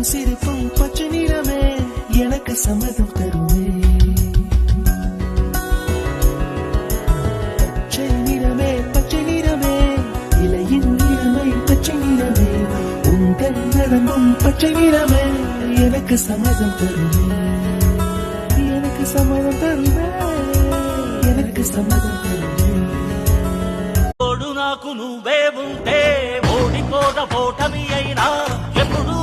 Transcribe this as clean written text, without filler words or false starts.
சிரிப்பும் பச்சை நிறமே எனக்கு சம்மதம் தருமே. பச்சை நிறமே பச்சை நிறமே இலையின் நிறமை பச்சை நிறமே உங்கள் நடமும் பச்சை நிறமே எனக்கு சம்மதம் தருமே. எனக்கு சம்மதம் தருமே. எனக்கு సమ్మదం తోడు నాకు నువ్వే ఉంటే ఓడిపోద పోటమి అయినా